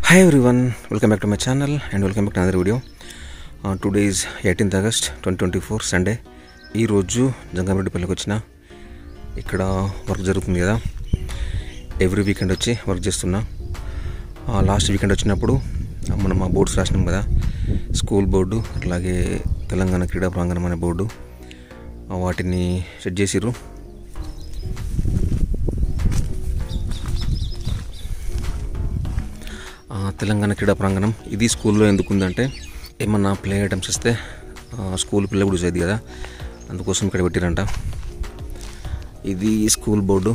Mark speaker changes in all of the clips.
Speaker 1: Hi everyone, welcome back to my channel and welcome back to another video. Today is 18th August 2024 Sunday. ఈ రోజు జంగారెడ్డిపల్లికి వచ్చిన ఇక్కడ work జరుగుతుంది కదా. Every weekend వచ్చి వర్క్ చేస్తున్నా. లాస్ట్ వీకెండ్ వచ్చినప్పుడు మనం మా బోర్డ్స్ రాసినాం కదా, స్కూల్ బోర్డు అలాగే తెలంగాణ క్రీడా ప్రాంగణం అనే బోర్డు, వాటిని సెట్ చేసిర్రు. తెలంగాణ క్రీడా ప్రాంగణం ఇది స్కూల్లో ఎందుకు ఉందంటే, ఏమన్నా ప్లే ఐటమ్స్ ఇస్తే స్కూల్ పిల్లలు కూడా చూసేది కదా, అందుకోసం ఇక్కడ పెట్టిరంట. ఇది స్కూల్ బోర్డు.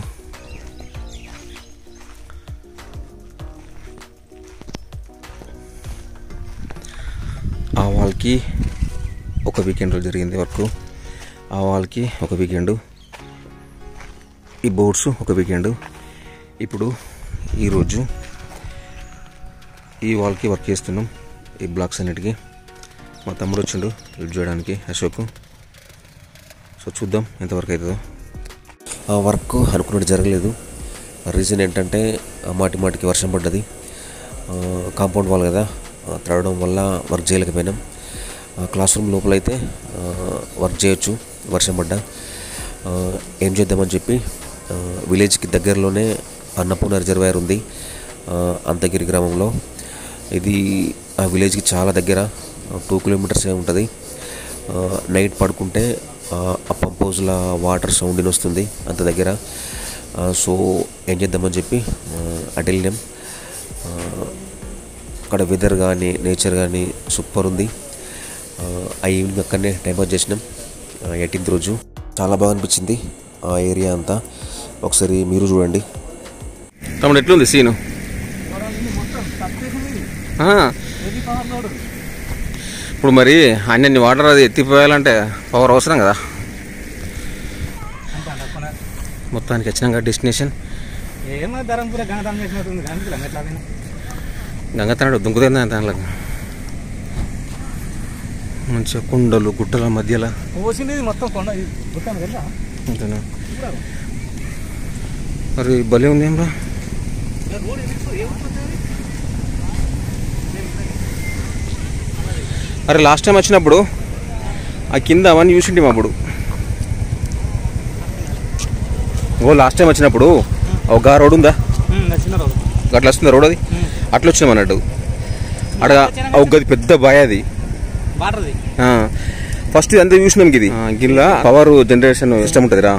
Speaker 1: ఆ వాళ్ళకి ఒక వీకెండ్లో జరిగింది వర్క్, ఆ వాళ్ళకి ఒక వీకెండు, ఈ బోర్డ్స్ ఒక వీకెండు. ఇప్పుడు ఈరోజు ఈ వాళ్ళకి వర్క్ చేస్తున్నాం, ఈ బ్లాక్స్ అన్నిటికీ. మా తమ్ముడు వచ్చిండు హెల్ప్ చేయడానికి, అశోక్. సో చూద్దాం ఎంతవరకు అవుతుందో. ఆ వర్క్ అనుకున్నట్టు జరగలేదు. రీజన్ ఏంటంటే మాటికి వర్షం పడ్డది, కాంపౌండ్ వాల్ కదా, తడవడం వల్ల వర్క్ చేయలేకపోయినాం. క్లాస్ రూమ్ లోపలైతే వర్క్ చేయొచ్చు, వర్షం పడ్డా. ఏం చేద్దామని చెప్పి విలేజ్కి దగ్గరలోనే అన్నపూర్ణ రిజర్వాయర్ ఉంది, అంతగిరి గ్రామంలో. ఇది ఆ విలేజ్కి చాలా దగ్గర, 2 కిలోమీటర్స్ ఉంటుంది. నైట్ పడుకుంటే ఆ పంప్ హౌస్ల వాటర్ సౌండ్ వస్తుంది, అంత దగ్గర. సో ఏం చేద్దామని చెప్పి అటు వెళ్ళినాం. అక్కడ వెదర్ కానీ నేచర్ కానీ సూపర్ ఉంది. ఆ ఈవినింగ్ అక్కడనే టైం పాస్ చేసినాం. 18th రోజు చాలా బాగా అనిపించింది ఆ ఏరియా అంతా. ఒకసారి మీరు చూడండి. తమ్ముడు ఎట్లుంది సీను? ఇప్పుడు మరి అన్ని వాటర్ అది ఎత్తిపోయాలంటే పవర్ అవసరం కదా. మొత్తానికి వచ్చినాం కదా డెస్టినేషన్. గంగతనాడు దుంకుతుంది దాంట్లో, మంచిగా కుండలు గుట్టల మధ్యలో అంతేనా. మరి భలే ఉంది ఏం రా. అరే లాస్ట్ టైం వచ్చినప్పుడు ఆ కింద అవన్నీ చూసింటి అప్పుడు. లాస్ట్ టైం వచ్చినప్పుడు ఒక రోడ్ ఉందా, అట్లా వస్తుందా రోడ్, అది అట్లా వచ్చినాం అన్నట్టు. అక్కడ ఒక పెద్ద బాయ్, అది ఫస్ట్ అంతా చూసినాం. ఇది గిల్ల పవర్ జనరేషన్ సిస్టమ్ ఉంటుంది రా,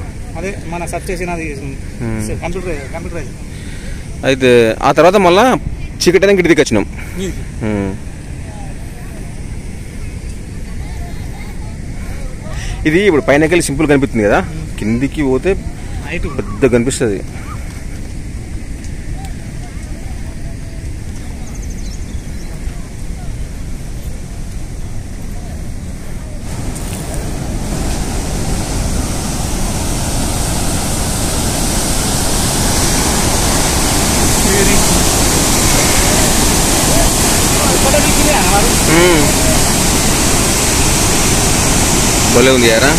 Speaker 1: అయితే ఆ తర్వాత మళ్ళా చీకటి ఇంటి దిక్కు వచ్చినాం. ఇది ఇప్పుడు పైన వెళ్ళి సింపుల్ కనిపిస్తుంది కదా, కిందికి పోతే పెద్ద కనిపిస్తుంది. భలే ఉంది యారా.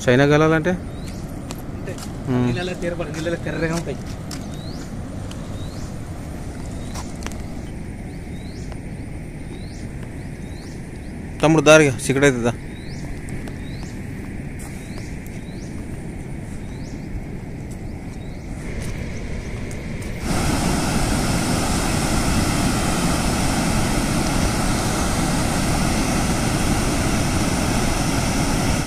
Speaker 1: చైనా గలాలంటే
Speaker 2: తెర్రగా ఉంటాయి.
Speaker 1: తమ్ముడు దారిగా సిగరెట్ అవుతుందా?